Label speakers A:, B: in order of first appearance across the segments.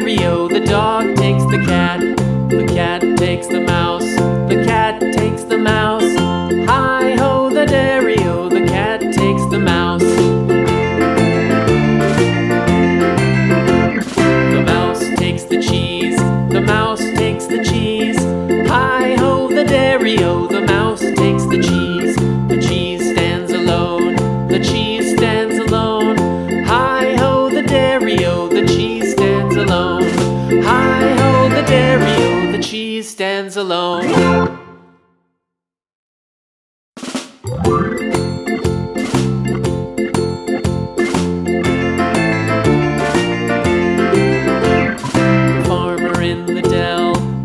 A: dairy-o. The dog takes the cat. The cat takes the mouse. The cat takes the mouse. Hi-ho, the dairy-o. The cat takes the mouse. The mouse takes the cheese. The mouse takes the cheese. Hi-ho, the dairy-o. The mouse takes the cheese. The cheese stands alone. The cheese stands alone. Hi-ho, the dairy-o. The cheese stands alone. Hi-ho, the dairy-o. The cheese stands alone.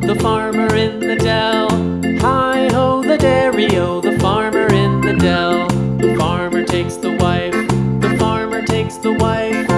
A: The farmer in the dell. Hi-ho, the dairy-o. The farmer in the dell. The farmer takes the wife. The farmer takes the wife.